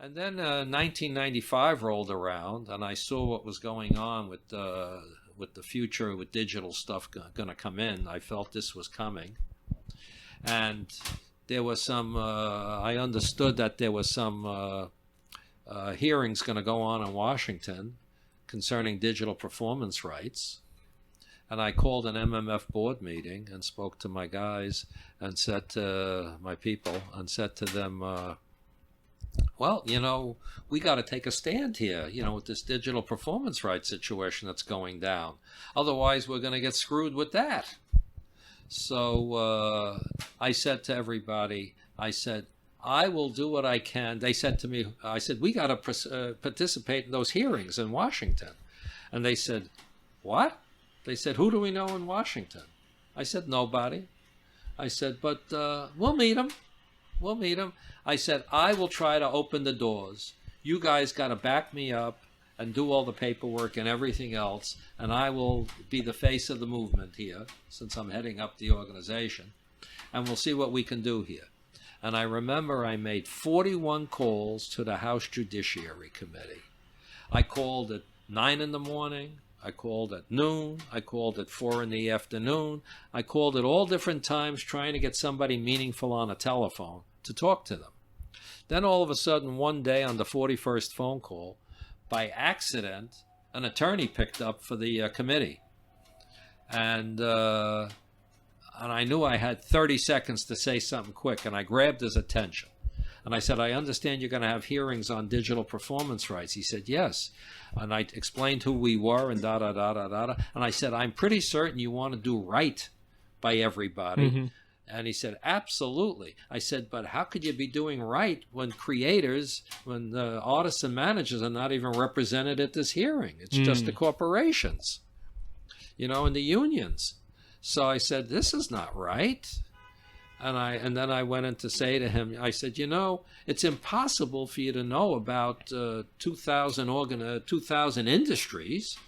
And then 1995 rolled around, and I saw what was going on with the future, with digital stuff going to come in. I felt this was coming, and there was some. I understood that there was some hearings going to go on in Washington concerning digital performance rights. And I called an MMF board meeting and spoke to my guys and said to my people and said to them, well, we got to take a stand here, with this digital performance rights situation that's going down. Otherwise, we're going to get screwed with that. So I said to everybody, I said, I will do what I can. They said to me, I said, we got to participate in those hearings in Washington. And they said, what? They said, who do we know in Washington? I said, nobody. I said, but we'll meet them. We'll meet them. I said, I will try to open the doors. You guys got to back me up and do all the paperwork and everything else, and I will be the face of the movement here, since I'm heading up the organization, and we'll see what we can do here. And I remember I made 41 calls to the House Judiciary Committee. I called at 9 in the morning. I called at noon. I called at 4 in the afternoon. I called at all different times trying to get somebody meaningful on a telephone to talk to them. Then all of a sudden, one day on the 41st phone call, by accident, an attorney picked up for the committee. And I knew I had 30 seconds to say something quick, and I grabbed his attention. And I said, I understand you're going to have hearings on digital performance rights. He said, yes. And I explained who we were and da-da-da-da-da. And I said, I'm pretty certain you want to do right by everybody. Mm-hmm. And he said, absolutely. I said, but how could you be doing right when creators, when the artists and managers are not even represented at this hearing? It's just the corporations, and the unions. So I said, this is not right. And then I went in to say to him, I said, it's impossible for you to know about 2,000 industries,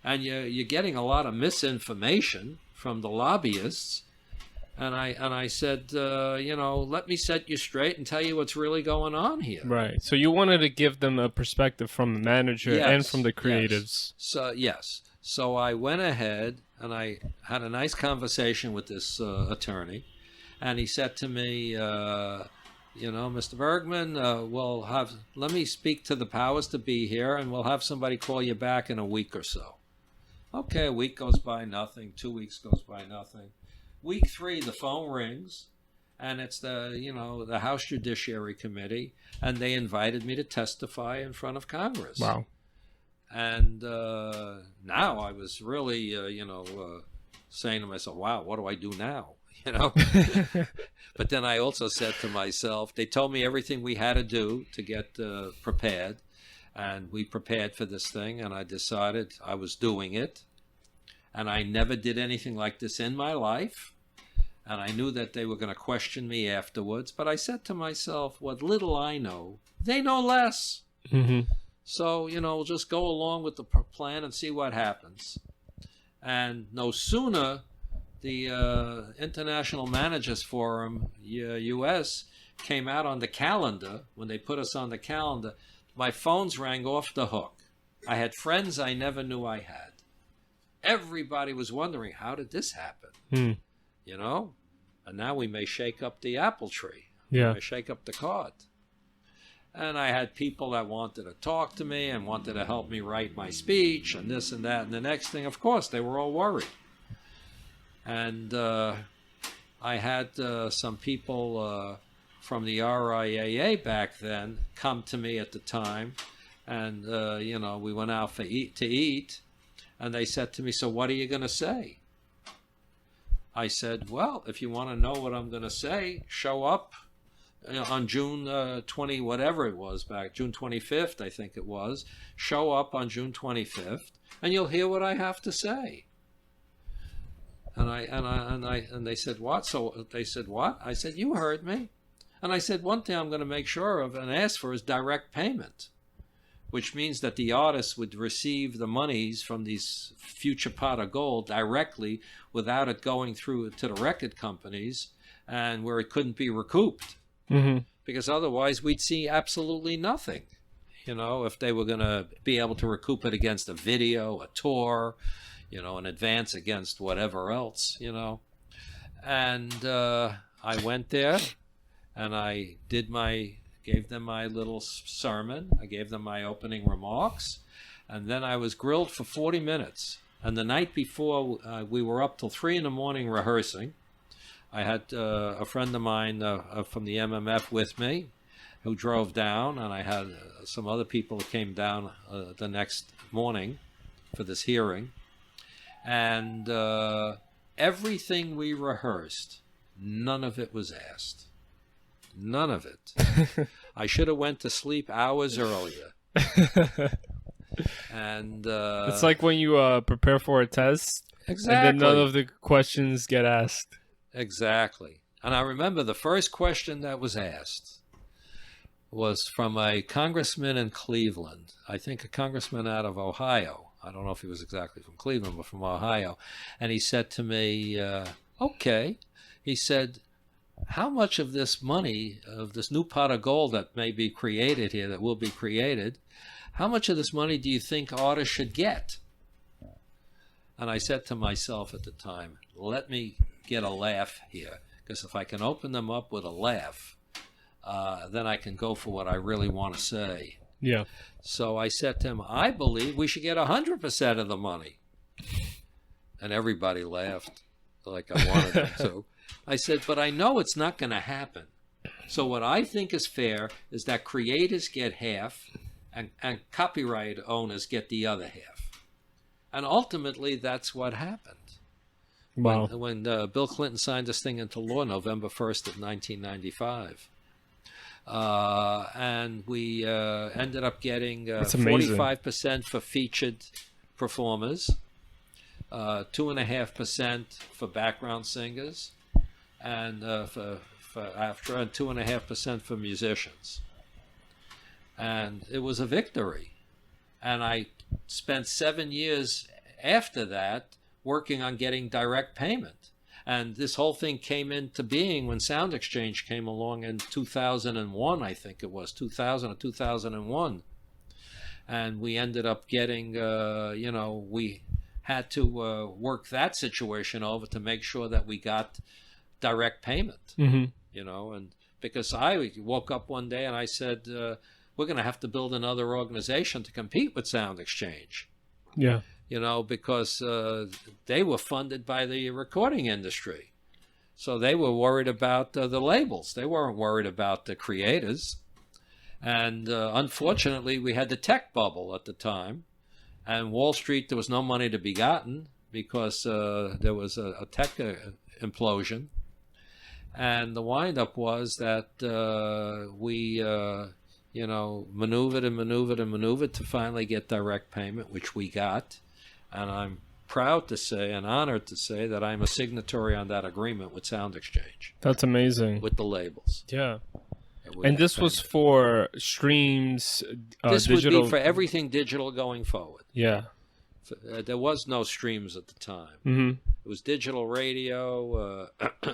and you're getting a lot of misinformation from the lobbyists. And I said, let me set you straight and tell you what's really going on here. Right. So you wanted to give them a perspective from the manager and from the creatives. Yes. So I went ahead and I had a nice conversation with this attorney. And he said to me, Mr. Bergman, let me speak to the powers to be here, and we'll have somebody call you back in a week or so. Okay, a week goes by, nothing. 2 weeks goes by, nothing. Week 3, the phone rings, and it's the House Judiciary Committee, and they invited me to testify in front of Congress. Wow. And now I was really, saying to myself, wow, what do I do now? But then I also said to myself, they told me everything we had to do to get prepared, and we prepared for this thing, and I decided I was doing it, and I never did anything like this in my life, and I knew that they were going to question me afterwards, but I said to myself, what little I know, they know less. Mm-hmm. So, we'll just go along with the plan and see what happens. And no sooner the International Managers Forum, US, came out on the calendar, when they put us on the calendar, my phones rang off the hook. I had friends I never knew I had. Everybody was wondering, how did this happen? And now we may shake up the apple tree. Yeah. We may shake up the card. And I had people that wanted to talk to me and wanted to help me write my speech and this and that. And the next thing, of course, they were all worried. And I had some people from the RIAA back then come to me at the time. And, we went out to eat. And they said to me, so what are you going to say? I said, well, if you want to know what I'm going to say, show up on June 20, whatever it was back, June 25th, I think it was. Show up on June 25th, and you'll hear what I have to say. And they said, what? So they said, what? I said, you heard me. And I said, one thing I'm going to make sure of and ask for is direct payment, which means that the artists would receive the monies from these future pot of gold directly without it going through to the record companies, and where it couldn't be recouped. Mm-hmm. because otherwise we'd see absolutely nothing. You know, if they were going to be able to recoup it against a video, a tour, you know, an advance against whatever else, you know. And I went there and I gave them my little sermon. I gave them my opening remarks. And then I was grilled for 40 minutes. And the night before, we were up till 3 in the morning rehearsing. I had a friend of mine from the MMF with me who drove down, and I had some other people who came down the next morning for this hearing. And everything we rehearsed, none of it was asked. None of it. I should have went to sleep hours earlier. And it's like when you prepare for a test, exactly, and then none of the questions get asked. Exactly. And I remember the first question that was asked was from a congressman in Cleveland. I think a congressman out of Ohio. I don't know if he was exactly from Cleveland, but from Ohio. And he said to me, okay. He said, how much of this money, of this new pot of gold that may be created here, that will be created, how much of this money do you think artists should get? And I said to myself at the time, let me get a laugh here, because if I can open them up with a laugh, then I can go for what I really want to say. Yeah. So I said to him, I believe we should get 100% of the money. And everybody laughed like I wanted them to. I said, but I know it's not going to happen. So what I think is fair is that creators get half and copyright owners get the other half. And ultimately, that's what happened. Wow. When Bill Clinton signed this thing into law November 1st of 1995. And we ended up getting 45% for featured performers, 2.5% for background singers, and for after, and 2.5% for musicians. And it was a victory. And I spent 7 years after that working on getting direct payment. And this whole thing came into being when Sound Exchange came along in 2001, I think it was, 2000 or 2001. And we ended up getting, you know, we had to work that situation over to make sure that we got direct payment, you know, and because I woke up one day and I said, we're going to have to build another organization to compete with Sound Exchange. Yeah. You know, because they were funded by the recording industry. So they were worried about the labels. They weren't worried about the creators. And unfortunately, we had the tech bubble at the time. And Wall Street, there was no money to be gotten because there was a tech implosion. And the windup was that we, you know, maneuvered and maneuvered and maneuvered to finally get direct payment, which we got. And I'm proud to say and honored to say that I'm a signatory on that agreement with Sound Exchange. That's amazing. With the labels. Yeah. And this was for streams, this digital... would be for everything digital going forward. Yeah. There was no streams at the time. It was digital radio.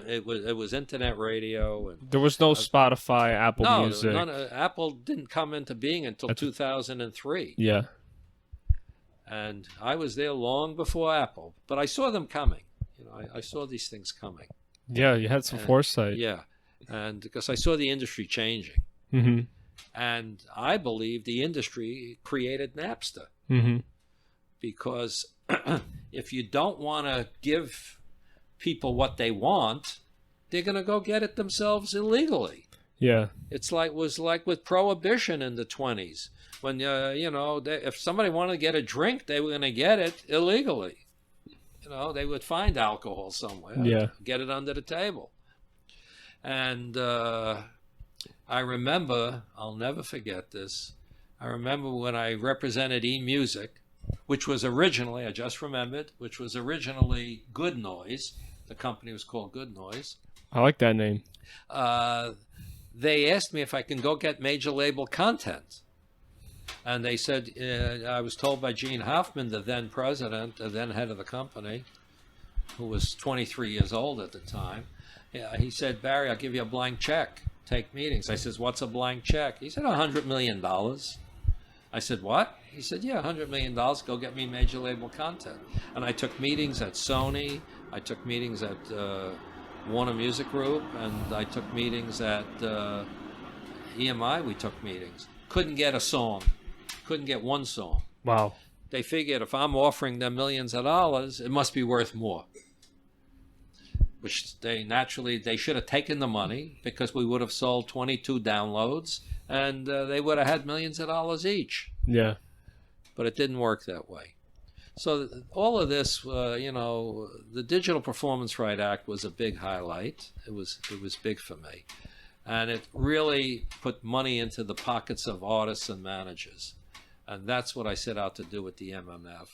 It was internet radio. And, there was no Spotify, Apple Music. No, Apple didn't come into being until 2003. Yeah. And I was there long before Apple, but I saw them coming. You know, I saw these things coming. Yeah, you had some foresight. Yeah, and because I saw the industry changing. And I believe the industry created Napster. Because if you don't want to give people what they want, they're going to go get it themselves illegally. Yeah. Was like with Prohibition in the 20s. When, you know, if somebody wanted to get a drink, they were going to get it illegally. You know, they would find alcohol somewhere. Yeah. Get it under the table. And I remember, I'll never forget this, I remember when I represented eMusic, which was originally, I just remembered, which was originally Good Noise. The company was called Good Noise. I like that name. They asked me if I can go get major label content. And they said, I was told by Gene Hoffman, the then president, the then head of the company, who was 23 years old at the time, he said, Barry, I'll give you a blank check. take meetings. I says, what's a blank check? He said, $100 million. I said, what? He said, yeah, $100 million, go get me major label content. And I took meetings at Sony, I took meetings at Warner Music Group, and I took meetings at EMI, we took meetings. Couldn't get a song, couldn't get one song. Wow. They figured if I'm offering them millions of dollars, it must be worth more. Which they should have taken the money, because we would have sold 22 downloads, and they would have had millions of dollars each. Yeah. But it didn't work that way. So all of this, the Digital Performance Right Act was a big highlight. It was big for me. And it really put money into the pockets of artists and managers. And that's what I set out to do with the MMF.